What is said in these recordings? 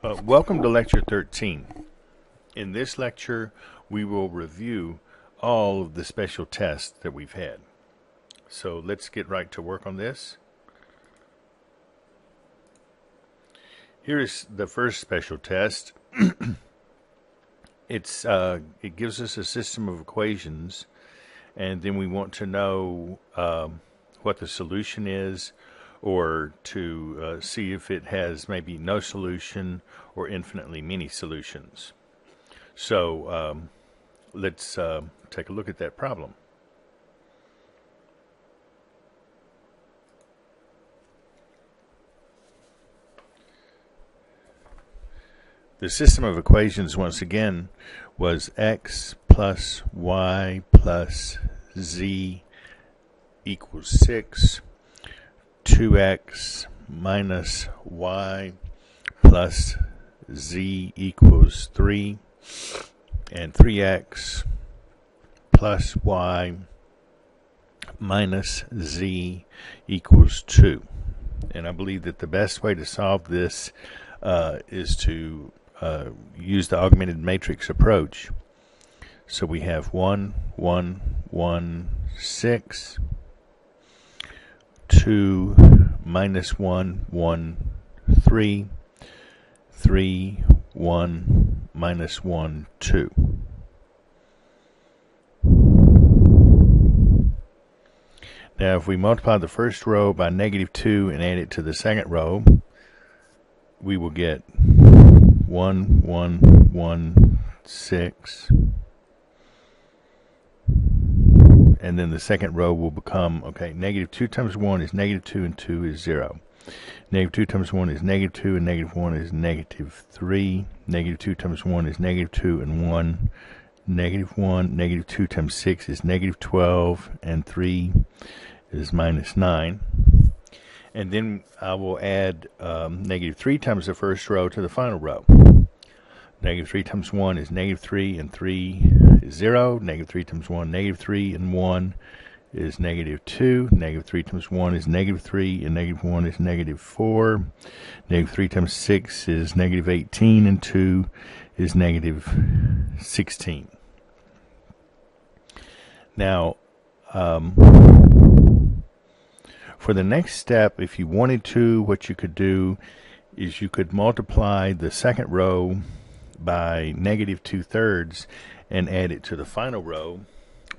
Welcome to Lecture 13. In this lecture, we will review all of the special tests that we've had. So let's get right to work on this. Here is the first special test. It gives us a system of equations, and then we want to know what the solution is, or to see if it has maybe no solution or infinitely many solutions. So let's take a look at that problem. The system of equations, once again, was x plus y plus z equals 6. 2x minus y plus z equals 3, and 3x plus y minus z equals 2. And I believe that the best way to solve this is to use the augmented matrix approach. So we have 1, 1, 1, 6, 2, minus 1, 1, 3, 3, 1, minus 1, 2. Now if we multiply the first row by negative 2 and add it to the second row, we will get 1, 1, 1, 6. And then the second row will become, okay, negative 2 times 1 is negative 2 and 2 is 0. Negative 2 times 1 is negative 2 and negative 1 is negative 3. Negative 2 times 1 is negative 2 and 1, negative 1. Negative 2 times 6 is negative 12 and 3 is minus 9. And then I will add negative 3 times the first row to the final row. Negative 3 times 1 is negative 3 and 3 is 0. Negative 3 times 1, negative 3 and 1 is negative 2. Negative 3 times 1 is negative 3 and negative 1 is negative 4. Negative 3 times 6 is negative 18 and 2 is negative 16. Now, for the next step, if you wanted to, what you could do is you could multiply the second row by negative 2/3 and add it to the final row.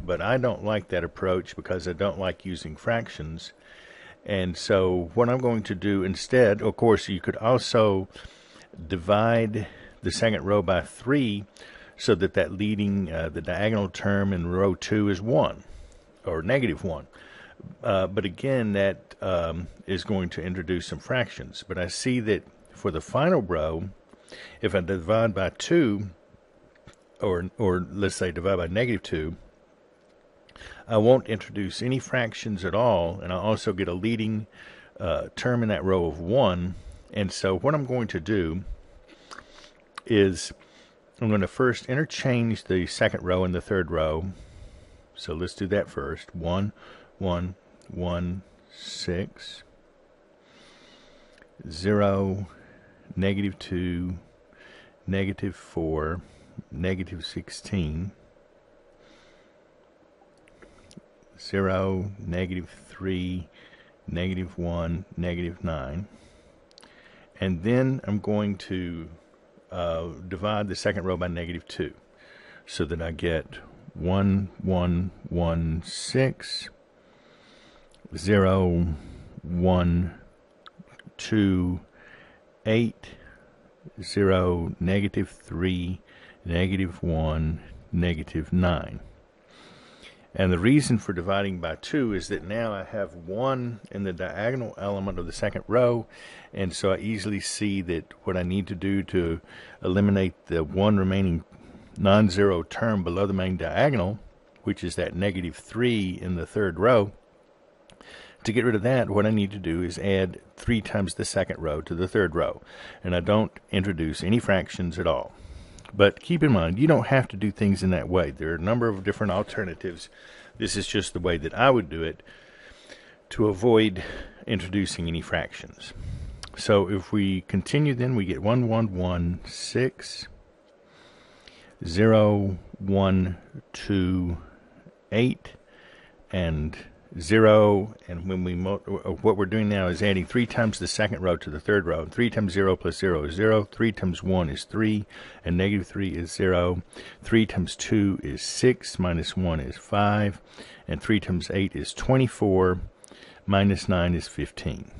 But I don't like that approach because I don't like using fractions. And so what I'm going to do instead, of course, you could also divide the second row by 3 so that that leading, the diagonal term in row 2 is 1, or negative 1. But again, that is going to introduce some fractions. But I see that for the final row, if I divide by 2, or let's say divide by negative 2, I won't introduce any fractions at all, and I also get a leading term in that row of 1. And so what I'm going to do is I'm going to first interchange the second row and the third row. So let's do that first. 1, 1, 1, 6, 0, negative 2, negative 4, negative 16, 0, negative 3, negative 1, negative 9. And then I'm going to divide the second row by negative 2 so that I get 1, 1, 1, 6, 0, 1, 2, 8, 0, negative 3, negative 1, negative 9. And the reason for dividing by 2 is that now I have 1 in the diagonal element of the second row, and so I easily see that what I need to do to eliminate the one remaining non-zero term below the main diagonal, which is that negative 3 in the third row, to get rid of that, what I need to do is add 3 times the second row to the third row. And I don't introduce any fractions at all. But keep in mind, you don't have to do things in that way. There are a number of different alternatives. This is just the way that I would do it to avoid introducing any fractions. So if we continue, then we get 1, 1, 1, 6, 0, 1, 2, 8, and 0. And when we what we're doing now is adding 3 times the second row to the third row. 3 times 0 plus 0 is 0. 3 times 1 is 3, and negative 3 is 0. 3 times 2 is 6, minus 1 is 5, and 3 times 8 is 24, minus 9 is 15.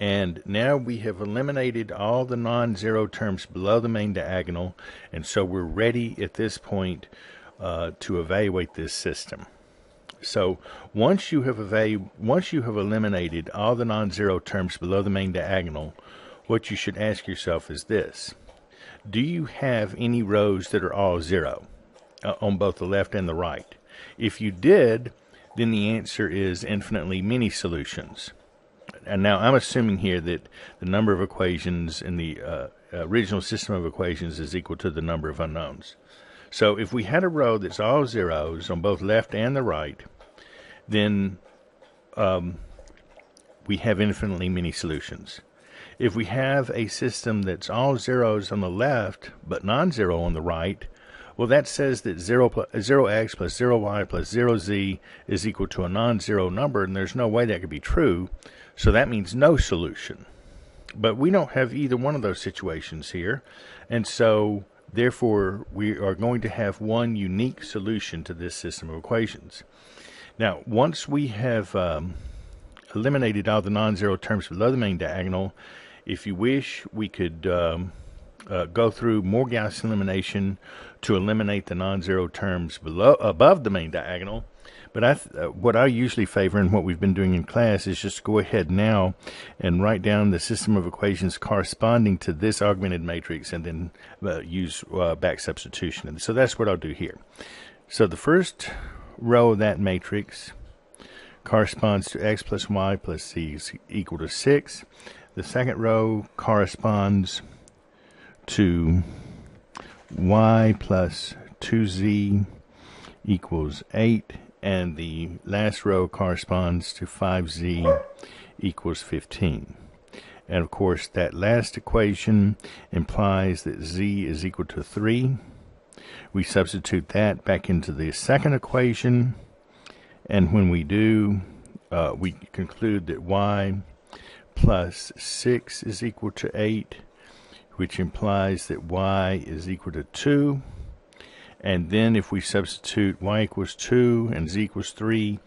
And now we have eliminated all the non-zero terms below the main diagonal, and so we're ready at this point to evaluate this system. So once you have eliminated all the non-zero terms below the main diagonal, what you should ask yourself is this: do you have any rows that are all zero on both the left and the right? If you did, then the answer is infinitely many solutions. And now I'm assuming here that the number of equations in the original system of equations is equal to the number of unknowns. So if we had a row that's all zeros on both left and the right, then we have infinitely many solutions. If we have a system that's all zeros on the left but non-zero on the right, well, that says that 0x plus 0y plus 0z is equal to a non-zero number, and there's no way that could be true. So that means no solution. But we don't have either one of those situations here, and so therefore we are going to have one unique solution to this system of equations. Now, once we have eliminated all the non-zero terms below the main diagonal, if you wish, we could go through more Gaussian elimination to eliminate the non-zero terms above the main diagonal. But what I usually favor, and what we've been doing in class, is just go ahead now and write down the system of equations corresponding to this augmented matrix, and then use back substitution. And so that's what I'll do here. So the first row of that matrix corresponds to x plus y plus z is equal to 6. The second row corresponds to y plus 2z equals 8. And the last row corresponds to 5z equals 15. And of course, that last equation implies that z is equal to 3. We substitute that back into the second equation, and when we do, we conclude that y plus 6 is equal to 8, which implies that y is equal to 2. And then if we substitute y equals 2 and z equals 3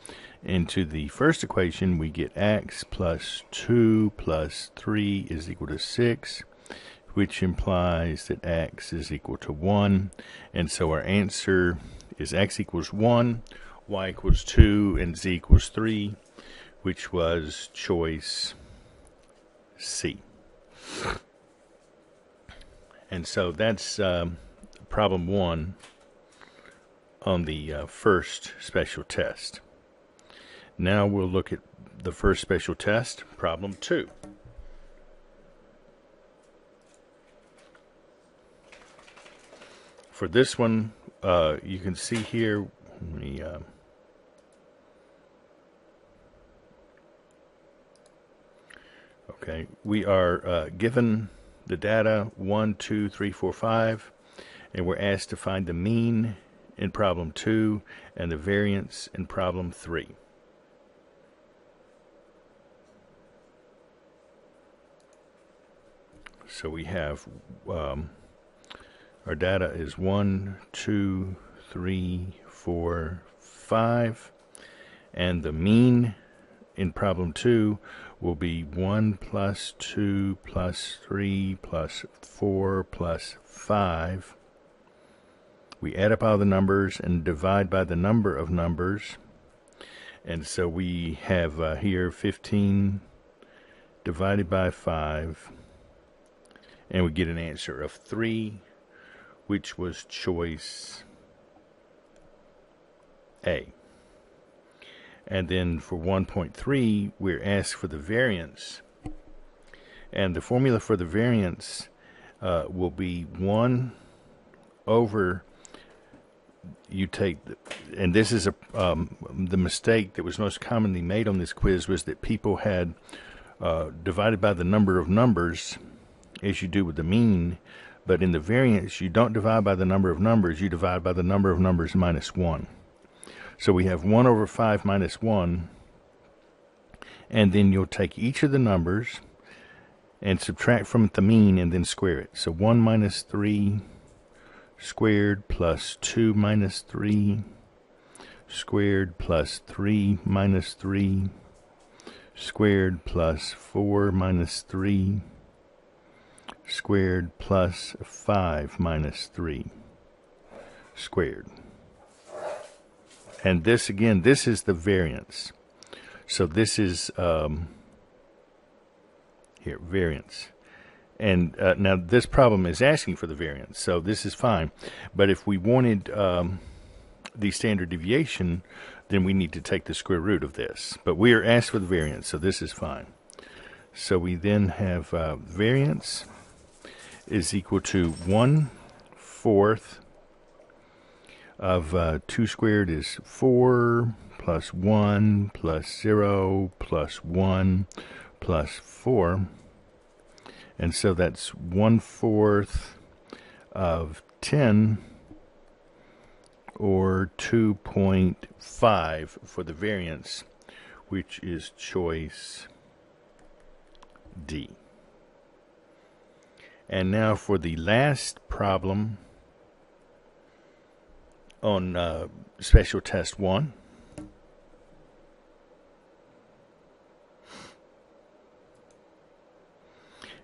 into the first equation, we get x plus 2 plus 3 is equal to 6, which implies that x is equal to 1. And so our answer is x equals 1, y equals 2, and z equals 3, which was choice C. And so that's problem 1 on the first special test. Now we'll look at the first special test, problem 2. For this one, you can see here, we are given the data 1, 2, 3, 4, 5, and we're asked to find the mean in problem 2 and the variance in problem 3. So we have our data is 1, 2, 3, 4, 5, and the mean in problem 2 will be 1 plus 2 plus 3 plus 4 plus 5. We add up all the numbers and divide by the number of numbers. And so we have here 15 divided by 5. And we get an answer of 3, which was choice A. And then for 1.3, we're asked for the variance. And the formula for the variance will be 1 over you take, and this is the mistake that was most commonly made on this quiz, was that people had divided by the number of numbers as you do with the mean, but in the variance you don't divide by the number of numbers, you divide by the number of numbers minus 1. So we have 1 over 5 minus 1, and then you'll take each of the numbers and subtract from it the mean and then square it. So 1 minus 3 squared plus 2 minus 3 squared plus 3 minus 3 squared plus 4 minus 3 squared plus 5 minus 3 squared. And this, again, this is the variance. So this is here, variance. And now this problem is asking for the variance, so this is fine. But if we wanted the standard deviation, then we need to take the square root of this. But we are asked for the variance, so this is fine. So we then have variance is equal to 1/4 of 2 squared is 4 plus 1 plus 0 plus 1 plus 4. And so that's 1/4 of 10, or 2.5 for the variance, which is choice D. And now for the last problem on Special Test 1.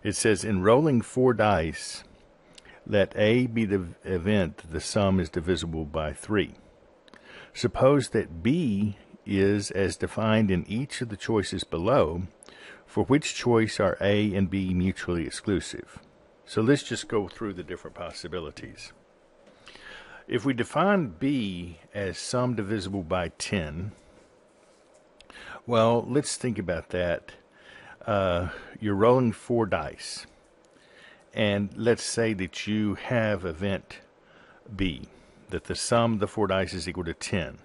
It says, in rolling 4 dice, let A be the event the sum is divisible by 3. Suppose that B is as defined in each of the choices below, for which choice are A and B mutually exclusive. So let's just go through the different possibilities. If we define B as sum divisible by 10, well, let's think about that. You're rolling 4 dice, and let's say that you have event B, that the sum of the 4 dice is equal to 10.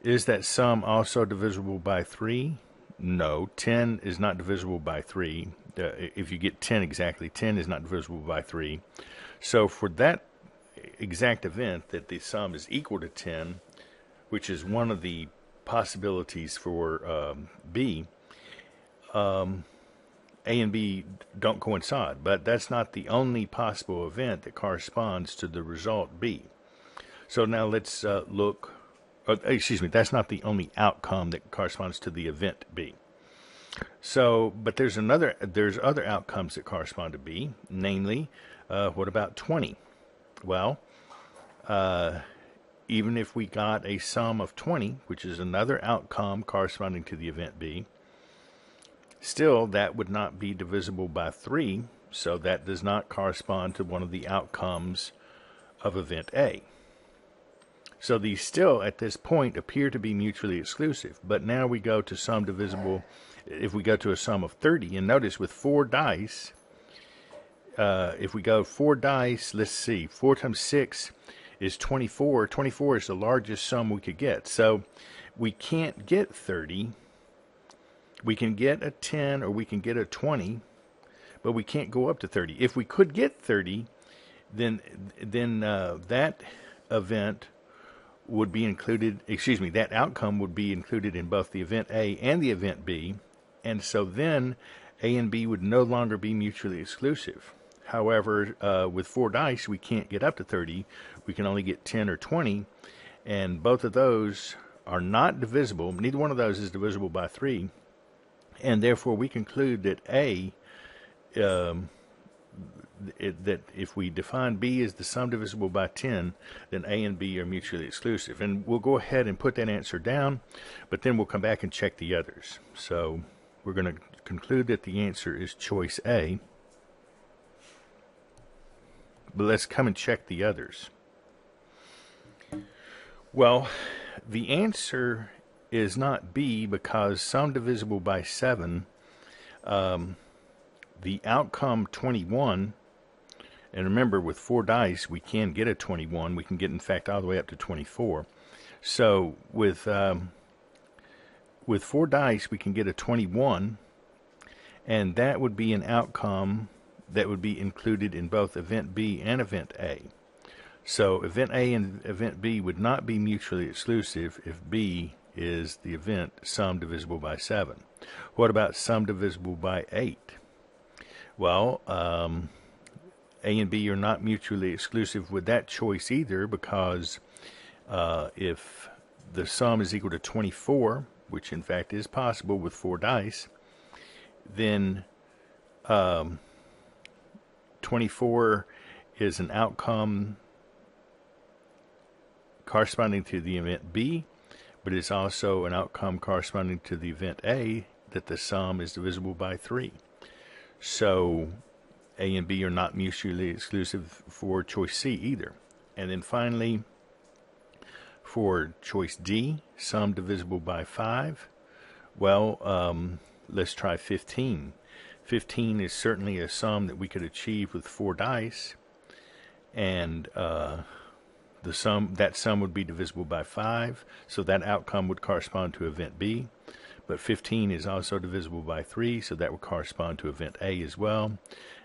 Is that sum also divisible by 3? No, 10 is not divisible by 3. If you get 10 exactly, 10 is not divisible by 3. So for that exact event, that the sum is equal to 10, which is one of the possibilities for B, A and B don't coincide, but that's not the only possible event that corresponds to the result B. So now let's look, that's not the only outcome that corresponds to the event B. So, but there's other outcomes that correspond to B, namely, what about 20? Well, even if we got a sum of 20, which is another outcome corresponding to the event B, still that would not be divisible by 3, so that does not correspond to one of the outcomes of event A. So these still, at this point, appear to be mutually exclusive. But now we go to sum divisible, if we go to a sum of 30, and notice with 4 dice, if we go 4 dice, let's see, 4 times 6 is 24. 24 is the largest sum we could get. So we can't get 30. We can get a 10 or we can get a 20, but we can't go up to 30. If we could get 30, then that event would be included, that outcome would be included in both the event A and the event B, and so then A and B would no longer be mutually exclusive. However, with 4 dice, we can't get up to 30. We can only get 10 or 20, and both of those are not divisible. Neither one of those is divisible by 3, and therefore we conclude that that if we define B as the sum divisible by 10, then A and B are mutually exclusive. And we'll go ahead and put that answer down, but then we'll come back and check the others. So we're going to conclude that the answer is choice A. But let's come and check the others. Well, the answer is not B, because sum divisible by 7, the outcome 21 And remember, with 4 dice, we can get a 21. We can get, in fact, all the way up to 24. So with 4 dice, we can get a 21, and that would be an outcome that would be included in both event B and event A. So event A and event B would not be mutually exclusive if B is the event sum divisible by 7. What about sum divisible by 8? Well, A and B are not mutually exclusive with that choice either, because if the sum is equal to 24, which in fact is possible with 4 dice, then 24 is an outcome corresponding to the event B, but it's also an outcome corresponding to the event A that the sum is divisible by 3. So A and B are not mutually exclusive for choice C either. And then finally, for choice D, sum divisible by 5, well, let's try 15. 15 is certainly a sum that we could achieve with 4 dice, and that sum would be divisible by 5, so that outcome would correspond to event B. But 15 is also divisible by 3, so that would correspond to event A as well.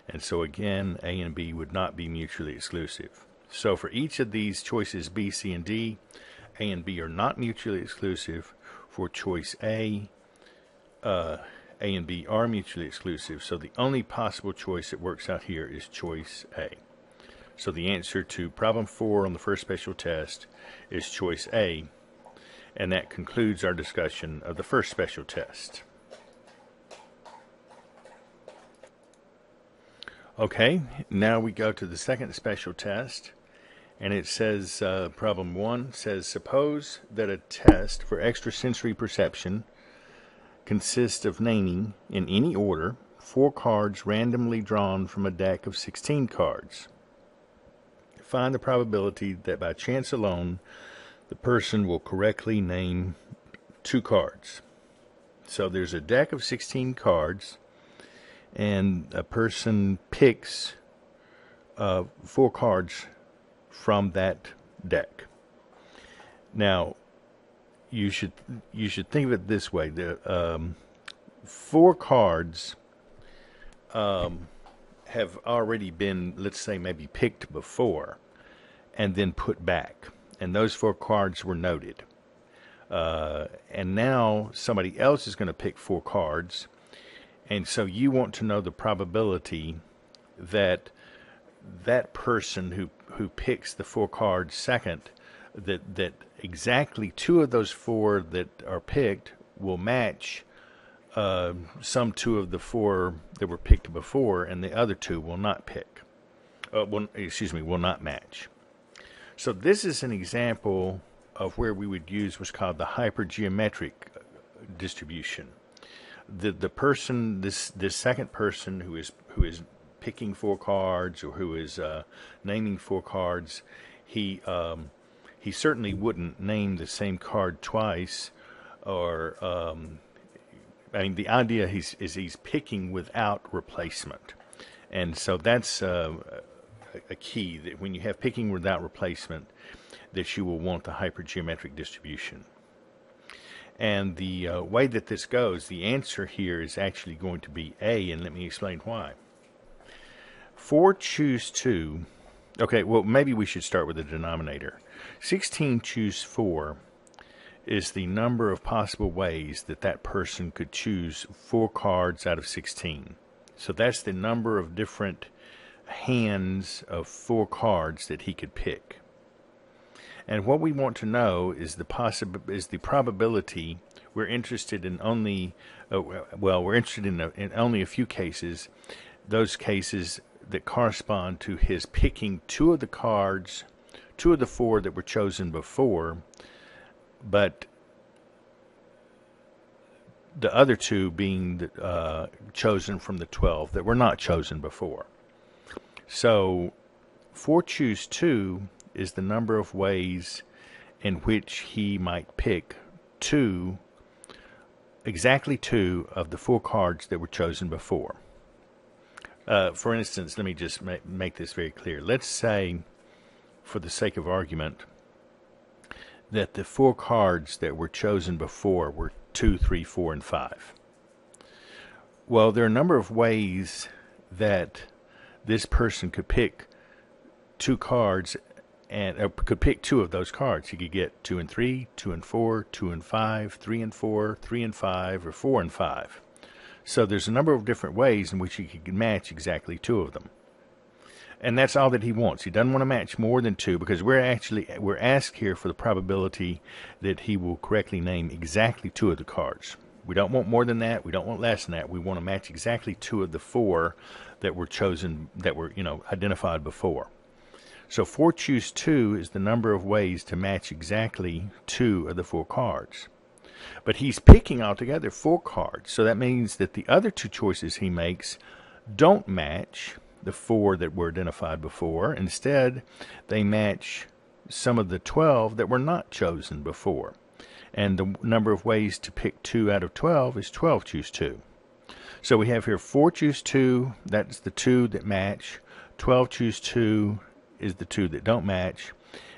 And so again, A and B would not be mutually exclusive. So for each of these choices B, C, and D, A and B are not mutually exclusive. For choice A and B are mutually exclusive. So the only possible choice that works out here is choice A. So the answer to problem 4 on the first special test is choice A. And that concludes our discussion of the first special test. Okay, now we go to the second special test, and it says, problem 1 says, suppose that a test for extrasensory perception consists of naming, in any order, 4 cards randomly drawn from a deck of 16 cards. Find the probability that by chance alone, the person will correctly name 2 cards. So there's a deck of 16 cards, and a person picks 4 cards from that deck. Now, you should think of it this way: the 4 cards have already been, let's say, maybe picked before, and then put back. And those 4 cards were noted. And now somebody else is going to pick 4 cards. And so you want to know the probability that that person who picks the 4 cards second, that exactly 2 of those 4 that are picked will match some 2 of the 4 that were picked before, and the other 2 will not pick. Will not match. So this is an example of where we would use what's called the hypergeometric distribution. The person, this second person who is picking 4 cards, or who is naming 4 cards, he certainly wouldn't name the same card twice, or the idea is he's picking without replacement, and so that's a key, that when you have picking without replacement, that you will want the hypergeometric distribution. And the way that this goes, the answer here is actually going to be A, and let me explain why. 4 choose 2. Okay, well, maybe we should start with the denominator. 16 choose 4 is the number of possible ways that that person could choose 4 cards out of 16. So that's the number of different hands of 4 cards that he could pick. And what we want to know is the probability. We're interested in only in only a few cases, those cases that correspond to his picking 2 of the cards, 2 of the 4 that were chosen before, but the other 2 being chosen from the 12 that were not chosen before. So 4 choose 2 is the number of ways in which he might pick exactly two of the 4 cards that were chosen before. For instance, let me just make this very clear. Let's say, for the sake of argument, that the 4 cards that were chosen before were 2, 3, 4, and 5. Well, there are a number of ways that this person could pick 2 cards and could pick 2 of those cards. He could get 2 and 3, 2 and 4, 2 and 5, 3 and 4, 3 and 5, or 4 and 5. So there's a number of different ways in which he could match exactly 2 of them. And that's all that he wants. He doesn't want to match more than 2, because we're asked here for the probability that he will correctly name exactly 2 of the cards. We don't want more than that. We don't want less than that. We want to match exactly 2 of the 4 that were chosen, that were, identified before. So 4 choose 2 is the number of ways to match exactly 2 of the 4 cards. But he's picking altogether 4 cards. So that means that the other 2 choices he makes don't match the 4 that were identified before. Instead, they match some of the 12 that were not chosen before. And the number of ways to pick 2 out of 12 is 12 choose 2. So we have here 4 choose 2, that's the 2 that match. 12 choose 2 is the 2 that don't match.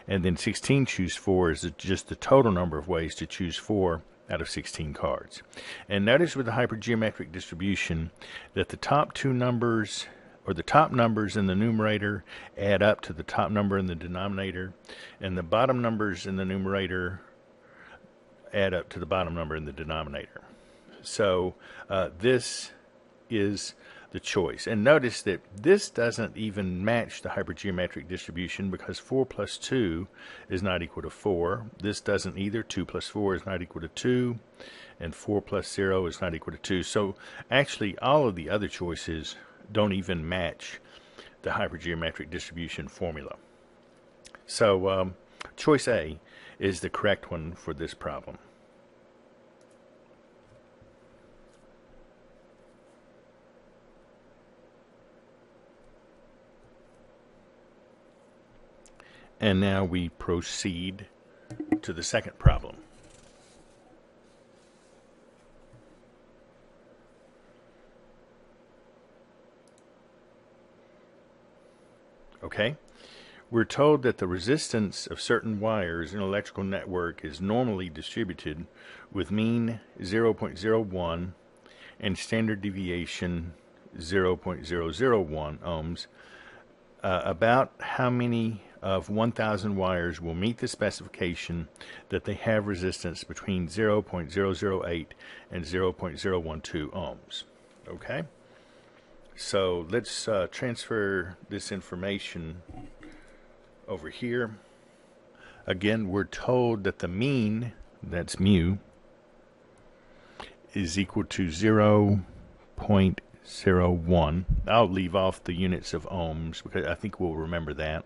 And then 16 choose 4 is just the total number of ways to choose 4 out of 16 cards. And notice with the hypergeometric distribution that the top 2 numbers, or the top numbers in the numerator, add up to the top number in the denominator, and the bottom numbers in the numerator add up to the bottom number in the denominator. So this is the choice. And notice that this doesn't even match the hypergeometric distribution, because 4 plus 2 is not equal to 4. This doesn't either. 2 plus 4 is not equal to 2. And 4 plus 0 is not equal to 2. So actually all of the other choices don't even match the hypergeometric distribution formula. So choice A is the correct one for this problem. And now we proceed to the second problem. Okay, we're told that the resistance of certain wires in an electrical network is normally distributed with mean 0.01 and standard deviation 0.001 ohms. About how many of 1,000 wires will meet the specification that they have resistance between 0.008 and 0.012 ohms? Okay, so let's transfer this information over here. Again, we're told that the mean, that's mu, is equal to 0.01. I'll leave off the units of ohms because I think we'll remember that.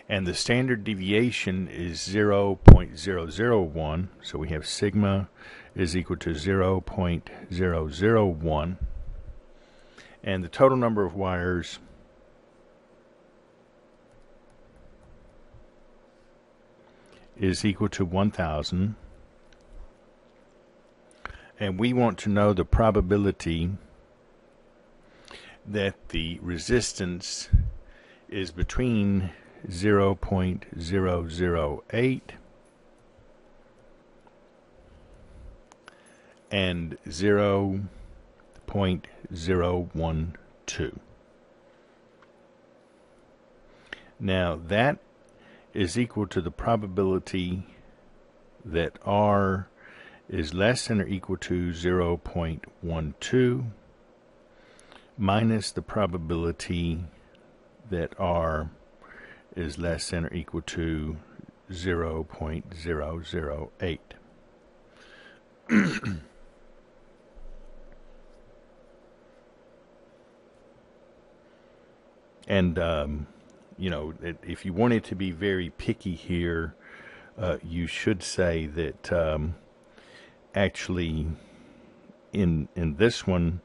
And the standard deviation is 0.001, so we have sigma is equal to 0.001. And the total number of wires is equal to 1,000. And we want to know the probability that the resistance is between 0.008 and 0.012. Now that is equal to the probability that R is less than or equal to 0.12 minus the probability that R is less than or equal to 0.008. And if you wanted to be very picky here, you should say that actually in this one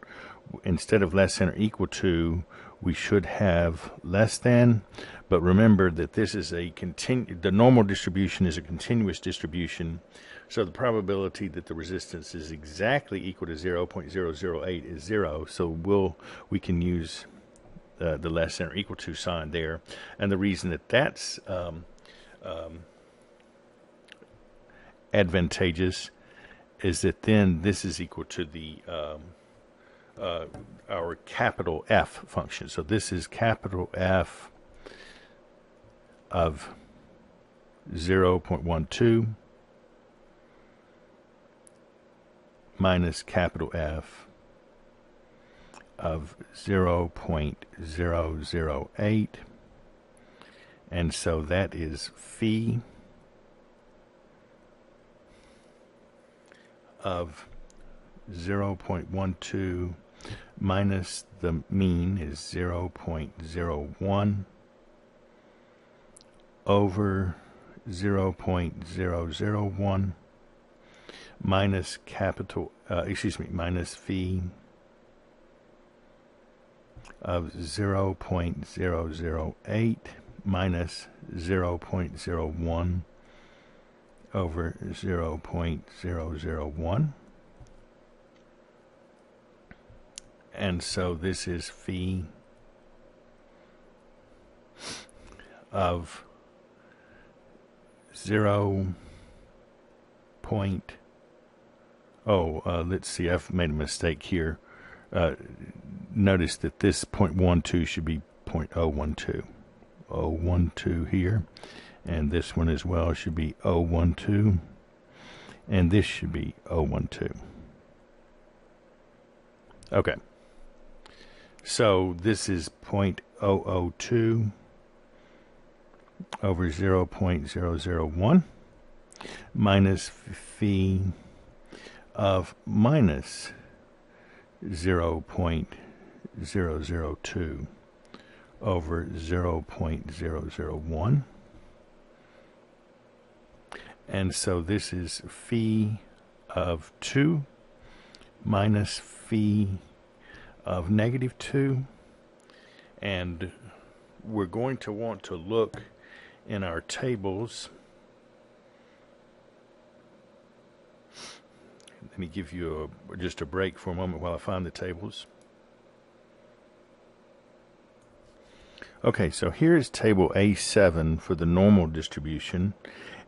instead of less than or equal to, we should have less than. But remember that this is the normal distribution is a continuous distribution, so the probability that the resistance is exactly equal to 0.008 is 0. So we can use the less than or equal to sign there. And the reason that that's advantageous is that then this is equal to the our capital F function. So this is capital F of 0.12 minus capital F of 0.008, and so that is phi of 0.12 minus the mean is 0.01 over 0.001 minus minus phi of 0.008 minus 0.01 over 0.001. And so this is phi of 0. Let's see, I've made a mistake here. Notice that this 0.12 should be 0.012. 0.012 here. And this one as well should be 0.012. And this should be 0.012. Okay. So this is 0.002 over 0.001 minus phi of minus 0.002 over 0.001. And so this is phi of 2 minus phi of negative 2. And we're going to want to look in our tables. Let me give you just a break for a moment while I find the tables. Okay, so here's table A7 for the normal distribution,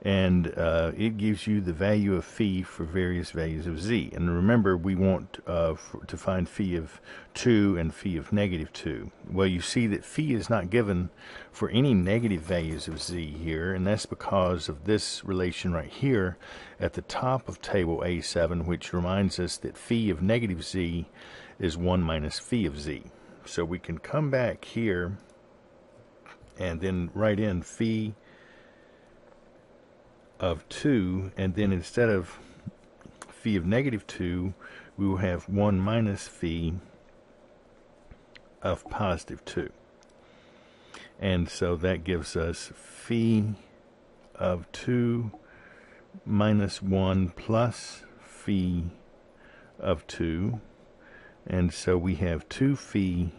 and it gives you the value of phi for various values of z. And remember, we want to find phi of 2 and phi of negative 2. Well, you see that phi is not given for any negative values of z here, and that's because of this relation right here at the top of table A7, which reminds us that phi of negative z is 1 minus phi of z. So we can come back here and then write in phi of 2, and then instead of phi of negative 2, we will have 1 minus phi of positive 2. And so that gives us phi of 2 minus 1 plus phi of 2. And so we have 2 phi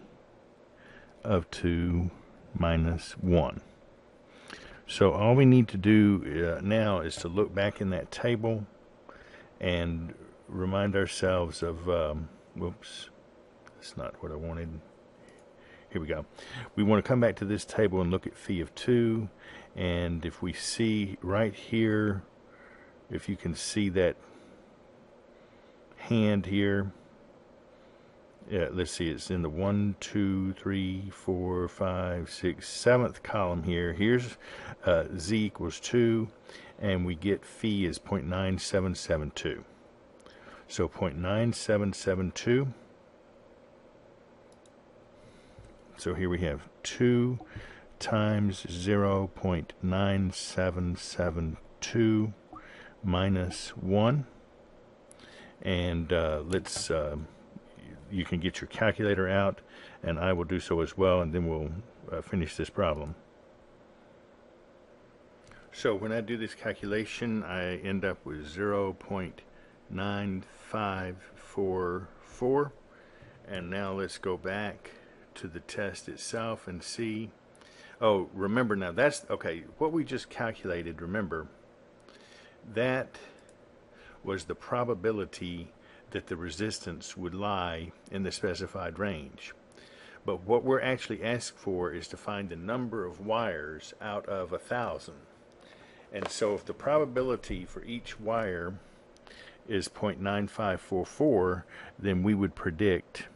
of 2 minus 1. So all we need to do now is to look back in that table and remind ourselves of, whoops, that's not what I wanted. Here we go. We want to come back to this table and look at phi of 2, and if we see right here, if you can see that hand here, let's see, it's in the 1, 2, 3, 4, 5, 6, 7th column here. Here's z equals 2, and we get phi is 0.9772. So 0.9772. So here we have 2 times 0.9772 minus 1. And let's... you can get your calculator out, and I will do so as well, and then we'll finish this problem. So when I do this calculation, I end up with 0.9544, And now let's go back to the test itself and see. Oh, remember now, that's okay. What we just calculated, remember, that was the probability that the resistance would lie in the specified range. But what we're actually asked for is to find the number of wires out of 1,000. And so if the probability for each wire is 0.9544, then we would predict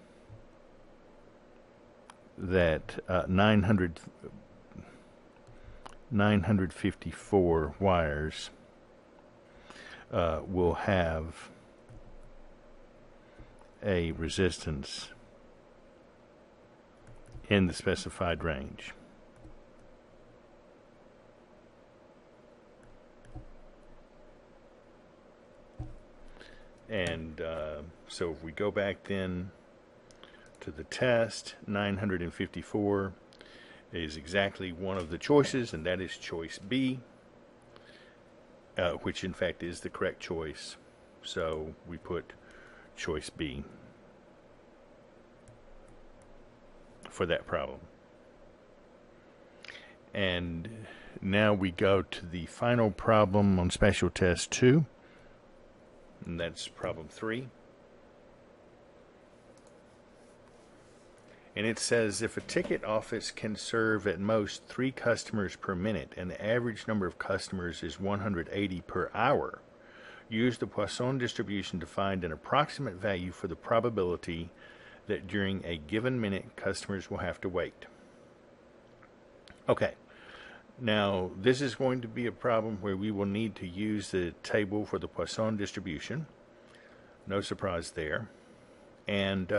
that 954 wires will have a resistance in the specified range. And so if we go back then to the test, 954 is exactly one of the choices, and that is choice B, which in fact is the correct choice. So we put choice B for that problem. And now we go to the final problem on special test 2, and that's problem 3. And it says if a ticket office can serve at most 3 customers per minute and the average number of customers is 180 per hour, use the Poisson distribution to find an approximate value for the probability that during a given minute customers will have to wait. Okay, now this is going to be a problem where we will need to use the table for the Poisson distribution. No surprise there. And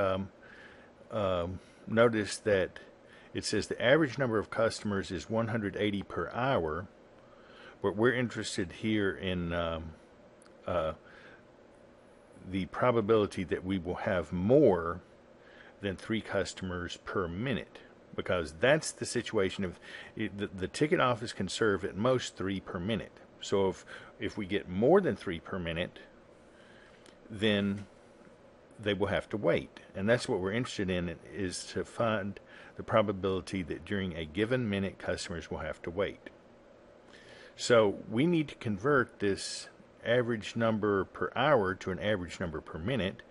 notice that it says the average number of customers is 180 per hour, but we're interested here in the probability that we will have more than 3 customers per minute, because that's the situation of the ticket office can serve at most 3 per minute. So if we get more than 3 per minute, then they will have to wait. And that's what we're interested in, is to find the probability that during a given minute customers will have to wait. So we need to convert this average number per hour to an average number per minute.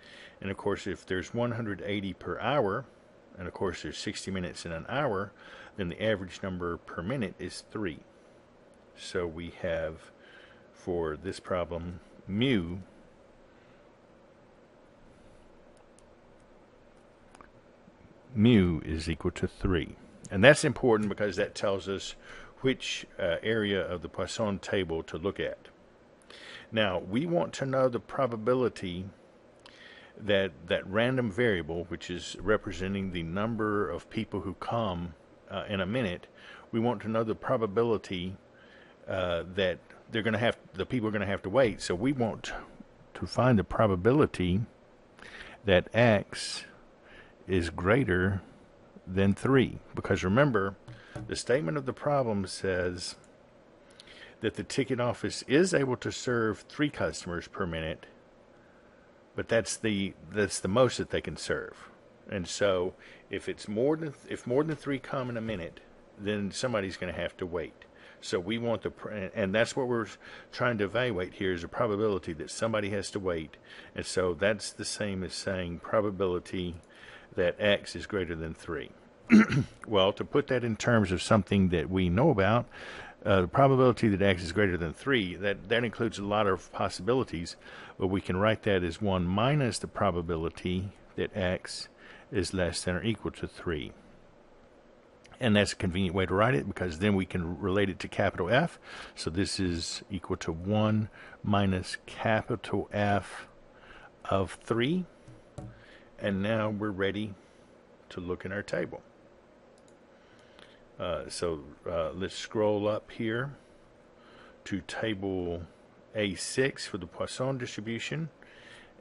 And of course, if there's 180 per hour, and of course there's 60 minutes in an hour, then the average number per minute is 3. So we have, for this problem, mu is equal to 3. And that's important because that tells us which area of the Poisson table to look at. Now, we want to know the probability that that random variable, which is representing the number of people who come in a minute, we want to know the probability that the people are going to have to wait. So we want to find the probability that x is greater than 3. Because remember, the statement of the problem says that the ticket office is able to serve 3 customers per minute, but that's the most that they can serve. And so if more than 3 come in a minute, then somebody's going to have to wait. So we want and that's what we're trying to evaluate here, is a probability that somebody has to wait. And so that's the same as saying probability that x is greater than 3. Well, to put that in terms of something that we know about, the probability that x is greater than 3, that includes a lot of possibilities, but we can write that as 1 minus the probability that x is less than or equal to 3. And that's a convenient way to write it, because then we can relate it to capital F. So this is equal to 1 minus capital F of 3. And now we're ready to look in our table. So let's scroll up here to table A6 for the Poisson distribution.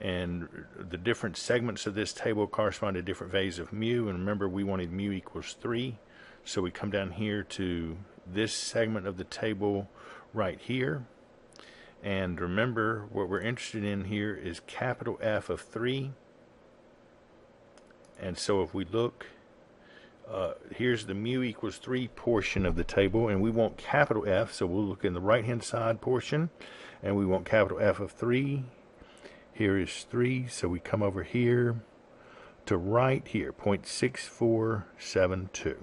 And the different segments of this table correspond to different values of mu. And remember, we wanted mu equals 3. So we come down here to this segment of the table right here. And remember, what we're interested in here is capital F of 3. And so if we look, here's the mu equals 3 portion of the table, and we want capital F, so we'll look in the right-hand side portion, and we want capital F of 3. Here is 3, so we come over here to right here, 0.6472.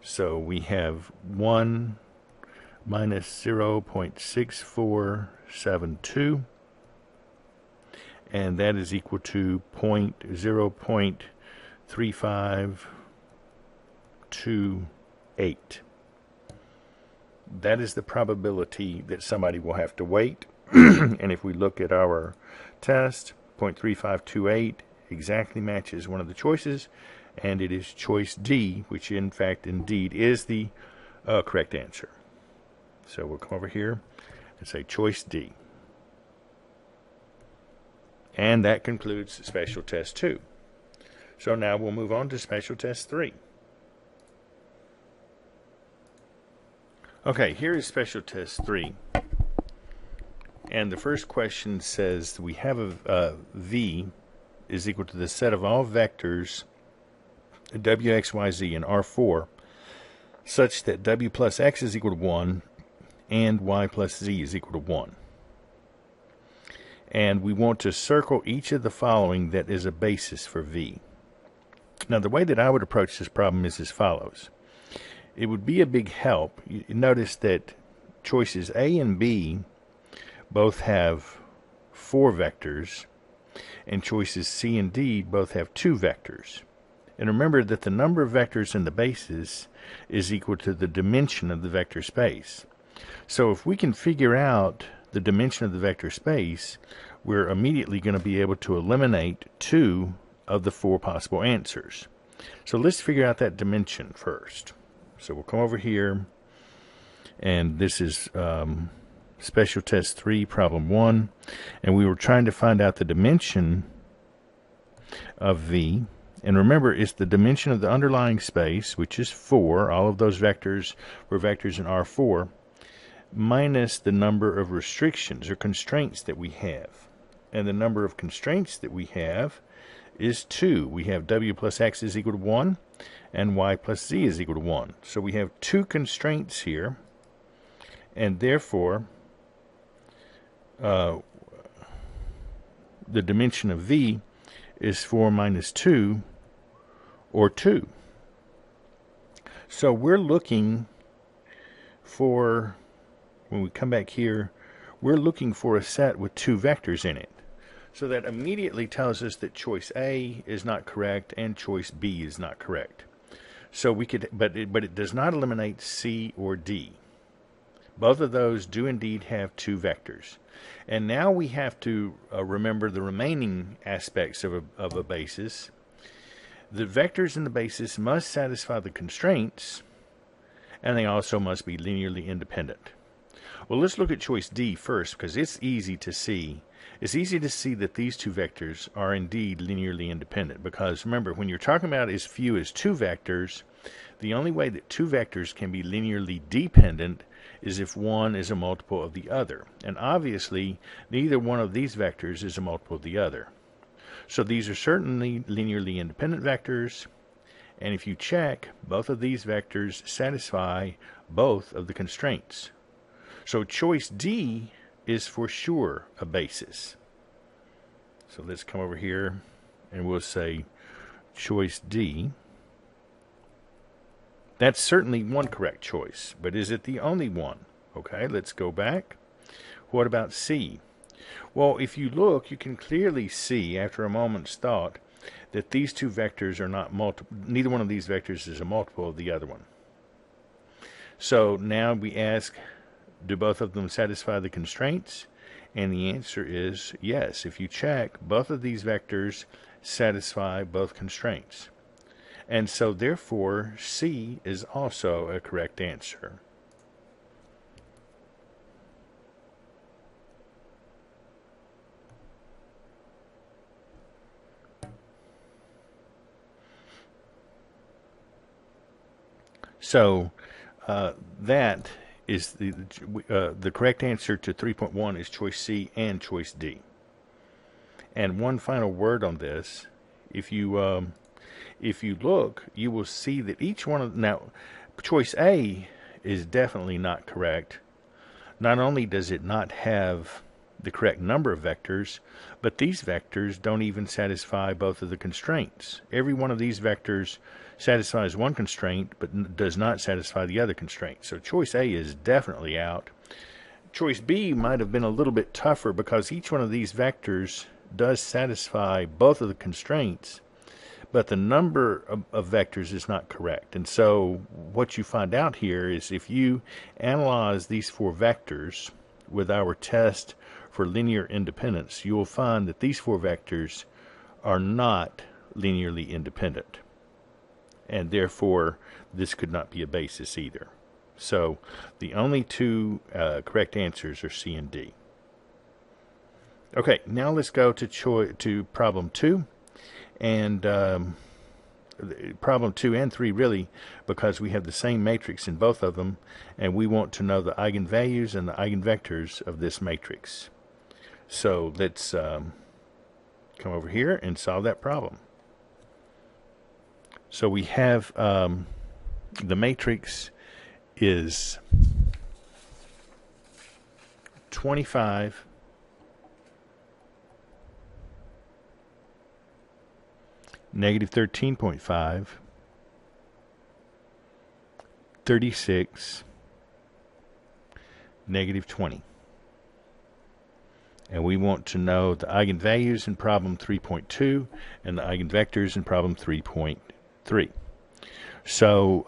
So we have 1 minus 0.6472, and that is equal to 0.3528. That is the probability that somebody will have to wait. And if we look at our test, 0.3528 exactly matches one of the choices, and it is choice D, which in fact indeed is the correct answer. So we'll come over here and say choice D. And that concludes special test 2. So now we'll move on to special test 3. Okay, here is special test 3. And the first question says we have a V is equal to the set of all vectors W, X, Y, Z in R4 such that W plus X is equal to 1 and Y plus Z is equal to 1. And we want to circle each of the following that is a basis for V. Now the way that I would approach this problem is as follows. It would be a big help. You notice that choices A and B both have 4 vectors, and choices C and D both have 2 vectors. And remember that the number of vectors in the basis is equal to the dimension of the vector space. So if we can figure out the dimension of the vector space, we're immediately going to be able to eliminate 2 of the 4 possible answers. So let's figure out that dimension first. So we'll come over here, and this is special test 3, problem 1, and we were trying to find out the dimension of V. And remember, it's the dimension of the underlying space, which is 4. All of those vectors were vectors in R4, minus the number of restrictions or constraints that we have. And the number of constraints that we have is 2. We have W plus X is equal to 1, and Y plus Z is equal to 1. So we have 2 constraints here, and therefore the dimension of V is 4 minus 2, or 2. So we're looking for, when we come back here, we're looking for a set with 2 vectors in it. So that immediately tells us that choice A is not correct and choice B is not correct. So we could, but it does not eliminate C or D. Both of those do indeed have 2 vectors. And now we have to remember the remaining aspects of a basis. The vectors in the basis must satisfy the constraints, and they also must be linearly independent. Well, let's look at choice D first, because it's easy to see. It's easy to see that these 2 vectors are indeed linearly independent, because remember, when you're talking about as few as 2 vectors, the only way that 2 vectors can be linearly dependent is if one is a multiple of the other. And obviously, neither one of these vectors is a multiple of the other. So these are certainly linearly independent vectors, and if you check, both of these vectors satisfy both of the constraints. So choice D is for sure a basis. So let's come over here and we'll say choice D. That's certainly one correct choice, but is it the only one? Okay, let's go back. What about C? Well, if you look, you can clearly see after a moment's thought that these 2 vectors are not multiple. Neither one of these vectors is a multiple of the other one. So now we ask, do both of them satisfy the constraints? And the answer is yes. If you check, both of these vectors satisfy both constraints. And so therefore, C is also a correct answer. So that is the correct answer to 3.1 is choice C and choice D. And one final word on this: if you look, you will see that each one of now, choice A is definitely not correct. Not only does it not have the correct number of vectors, but these vectors don't even satisfy both of the constraints. Every one of these vectors satisfies one constraint, but does not satisfy the other constraint. So choice A is definitely out. Choice B might have been a little bit tougher because each one of these vectors does satisfy both of the constraints, but the number of vectors is not correct. And so what you find out here is if you analyze these four vectors with our test for linear independence, you will find that these four vectors are not linearly independent. And therefore, this could not be a basis either. So the only two correct answers are C and D. Okay, now let's go to problem 2. And problem 2 and 3 really, because we have the same matrix in both of them, and we want to know the eigenvalues and the eigenvectors of this matrix. So let's come over here and solve that problem. So we have the matrix is 25, negative 13.5, 36, negative 20. And we want to know the eigenvalues in problem 3.2 and the eigenvectors in problem 3.3. So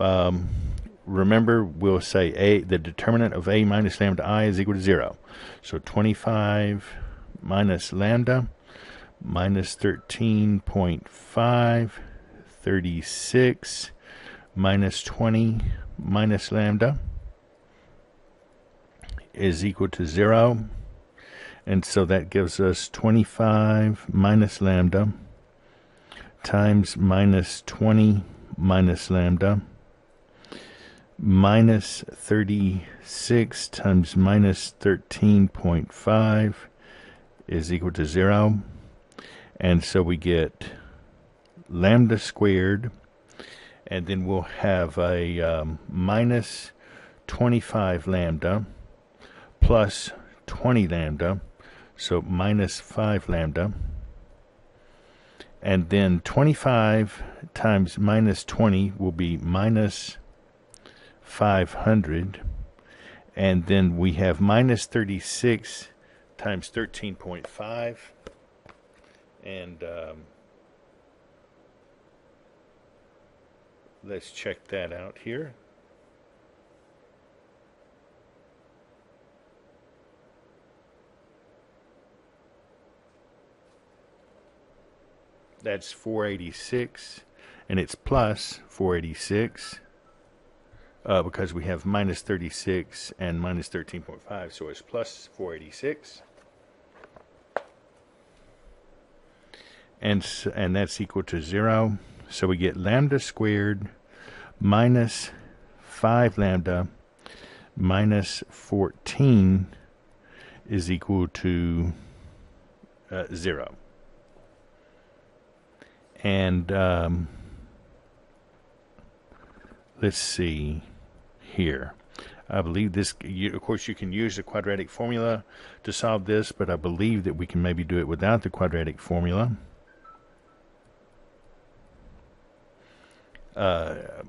remember, we'll say the determinant of A minus lambda I is equal to 0. So 25 minus lambda minus 13.5, 36 minus 20 minus lambda is equal to 0. And so that gives us 25 minus lambda times minus 20 minus lambda minus 36 times minus 13.5 is equal to 0. And so we get lambda squared, and then we'll have a minus 25 lambda plus 20 lambda, so minus 5 lambda. And then 25 times minus 20 will be minus 500. And then we have minus 36 times 13.5. And let's check that out here. That's 486, and it's plus 486 because we have minus 36 and minus 13.5, so it's plus 486. And that's equal to 0. So we get lambda squared minus 5 lambda minus 14 is equal to 0. And let's see here. I believe this, of course, you can use the quadratic formula to solve this, but I believe that we can maybe do it without the quadratic formula.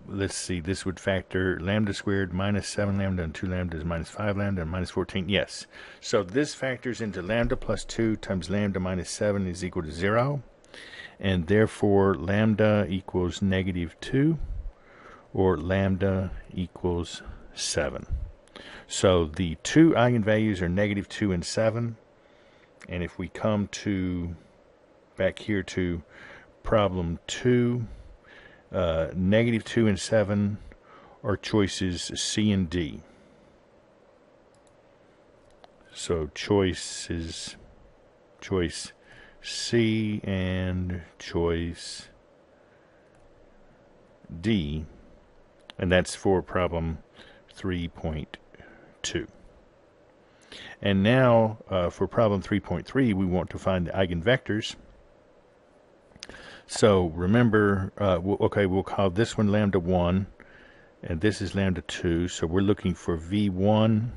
Let's see, this would factor lambda squared minus 7 lambda and 2 lambda is minus 5 lambda and minus 14. Yes. So this factors into lambda plus 2 times lambda minus 7 is equal to 0. And therefore lambda equals negative 2 or lambda equals 7. So the two eigenvalues are negative 2 and 7. And if we come to back here to problem 2, negative 2 and 7 are choices C and D. So choice C and choice D, and that's for problem 3.2. And now, for problem 3.3, we want to find the eigenvectors. So remember, we'll call this one lambda 1, and this is lambda 2. So we're looking for v1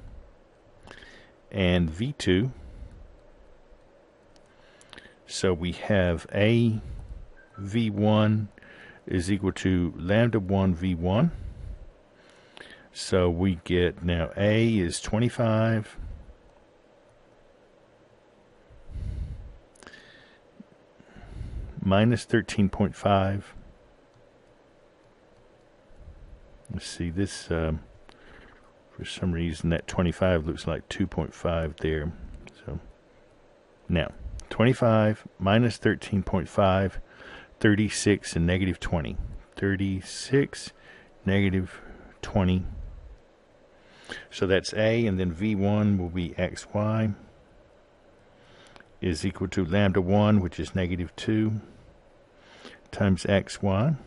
and v2. So we have a v1 is equal to lambda 1 v1. So we get now a is 25 minus 13.5. Let's see, this for some reason that 25 looks like 2.5 there. So now 25 minus 13.5, 36 and negative 20. 36, negative 20. So that's a, and then v1 will be xy is equal to lambda 1, which is negative 2, times xy.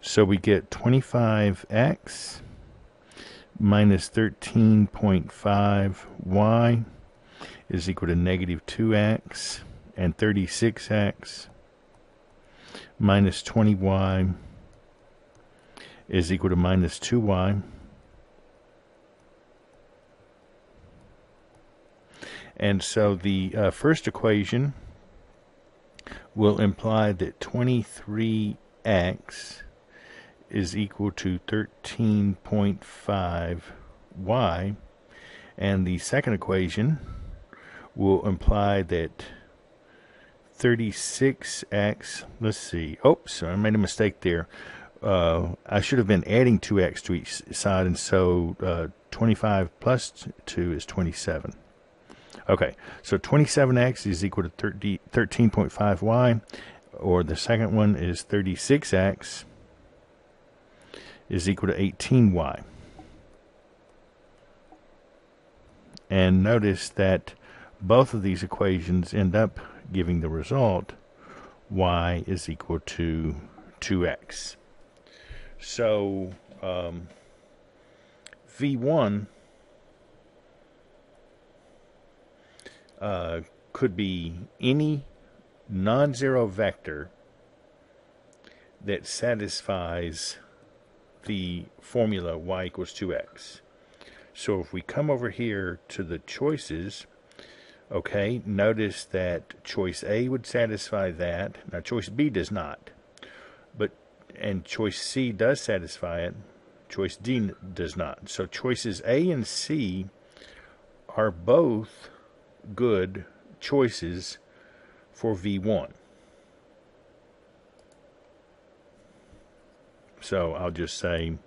So we get 25x minus 13.5y is equal to negative 2x, and 36x minus 20y is equal to minus 2y. And so the first equation will imply that 23x is equal to 13.5y, and the second equation will imply that 36x, let's see, oops, I made a mistake there. I should have been adding 2x to each side, and so 25 plus 2 is 27. Okay, so 27x is equal to 13.5y, or the second one is 36x is equal to 18y. And notice that both of these equations end up giving the result y is equal to 2x. So v1 could be any non-zero vector that satisfies the formula y equals 2x. So if we come over here to the choices, okay, notice that choice A would satisfy that. Now choice B does not, and choice C does satisfy it. Choice D does not. So choices A and C are both good choices for v1. So I'll just say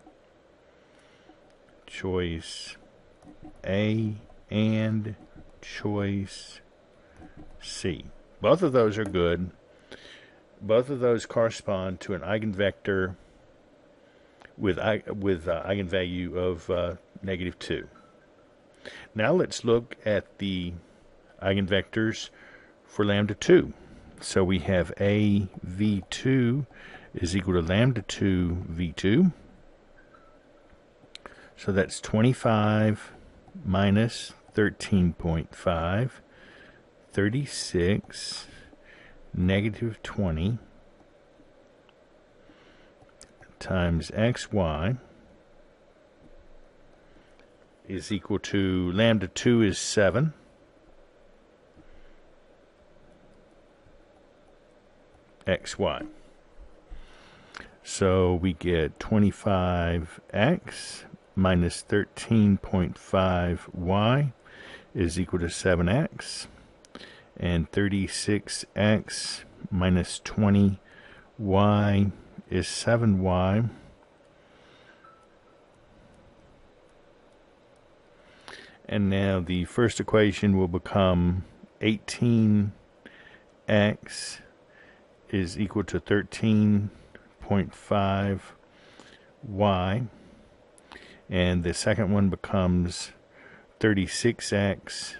choice A and choice C. Both of those are good. Both of those correspond to an eigenvector with eigenvalue of negative 2. Now let's look at the eigenvectors for lambda 2. So we have a v2 is equal to lambda 2 v2. So that's 25 minus 13.5, 36, negative 20 times xy is equal to lambda 2 is 7. xy. So we get 25x minus 13.5y is equal to 7x, and 36x minus 20y is 7y. And now the first equation will become 18x is equal to 13.5y, and the second one becomes 36x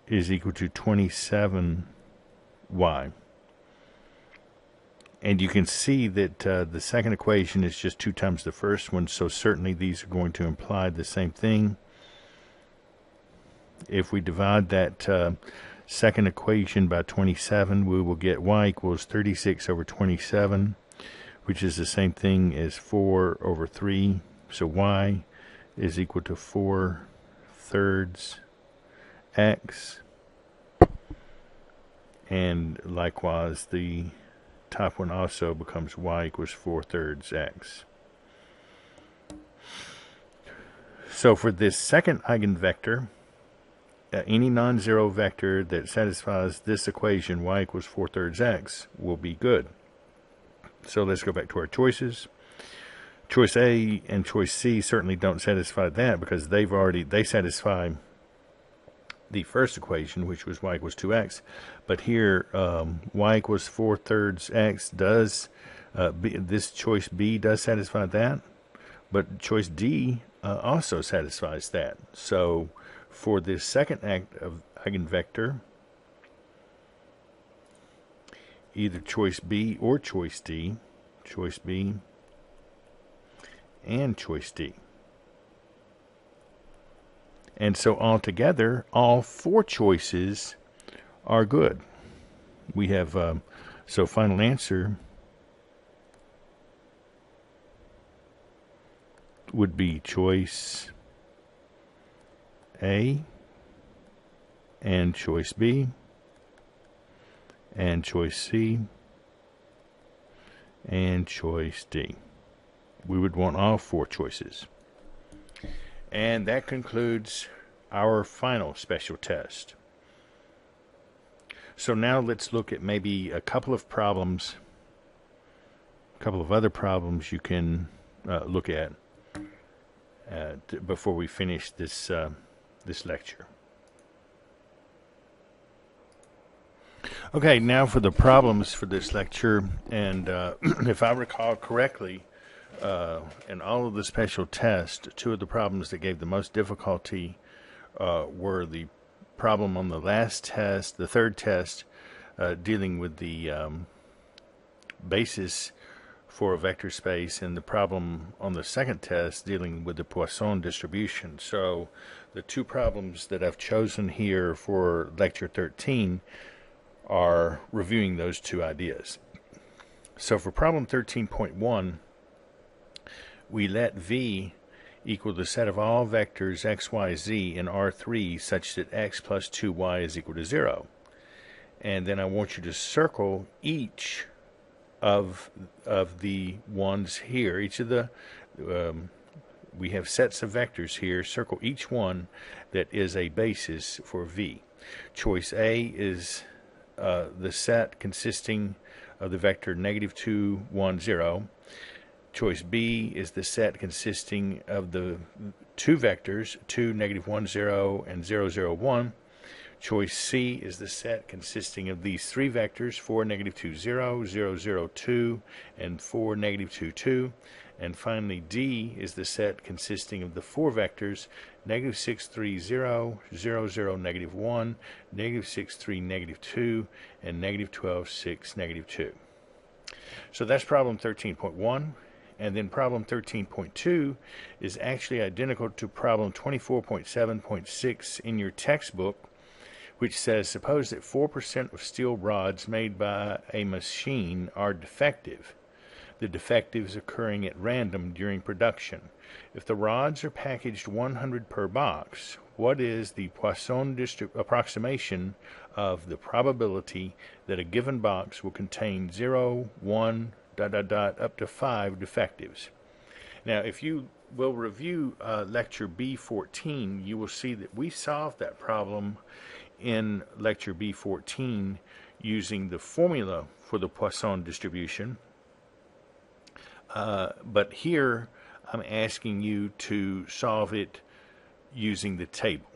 is equal to 27y. And you can see that the second equation is just 2 times the first one, so certainly these are going to imply the same thing. If we divide that second equation by 27, we will get y equals 36 over 27, which is the same thing as 4 over 3. So y is equal to 4/3 x. And likewise, the top one also becomes y equals 4/3 x. So for this second eigenvector, any non-zero vector that satisfies this equation, y equals 4/3 x, will be good. So let's go back to our choices. Choice A and choice C certainly don't satisfy that because they satisfy the first equation, which was y equals 2x. But here, y equals 4/3 x does, this choice B does satisfy that, but choice D also satisfies that. So for this second eigenvector, either choice B or choice D, choice B and choice D. And so altogether, all 4 choices are good. We have, so final answer would be choice A and choice B and choice C and choice D. We would want all 4 choices. And that concludes our final special test. So now let's look at maybe a couple of problems, a couple of other problems you can look at before we finish this this lecture. Okay, now for the problems for this lecture, and if I recall correctly, in all of the special tests, 2 of the problems that gave the most difficulty were the problem on the last test, the third test, dealing with the basis for a vector space, and the problem on the second test dealing with the Poisson distribution. So the 2 problems that I've chosen here for lecture 13 are reviewing those 2 ideas. So for problem 13.1, we let V equal the set of all vectors x, y, z in R3 such that x plus 2y is equal to 0. And then I want you to circle each of the ones here. Each of the, we have sets of vectors here. Circle each one that is a basis for V. Choice A is the set consisting of the vector -2, 1, 0. Choice B is the set consisting of the 2 vectors, 2, -1, 0, and 0, 0, 1. Choice C is the set consisting of these 3 vectors, 4, -2, 0, 0, 0, 2, and 4, -2, 2. And finally, D is the set consisting of the 4 vectors, -6, 3, 0, 0, 0, -1, -6, 3, -2, and -12, 6, -2. So that's problem 13.1. And then problem 13.2 is actually identical to problem 24.7.6 in your textbook, which says, suppose that 4% of steel rods made by a machine are defective. The defectives occurring at random during production. If the rods are packaged 100 per box, what is the Poisson approximation of the probability that a given box will contain 0, 1, ... up to 5 defectives? Now, if you will review lecture B14, you will see that we solved that problem in lecture B14 using the formula for the Poisson distribution. But here I'm asking you to solve it using the table,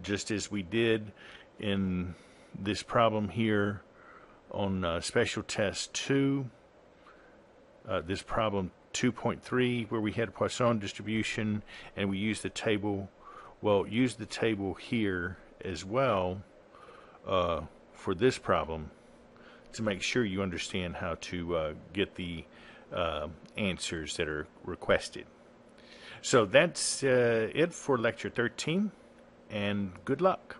just as we did in this problem here on special test 2. This problem 2.3, where we had a Poisson distribution and we used the table. Well, use the table here as well for this problem to make sure you understand how to get the answers that are requested. So that's it for Lecture 13, and good luck.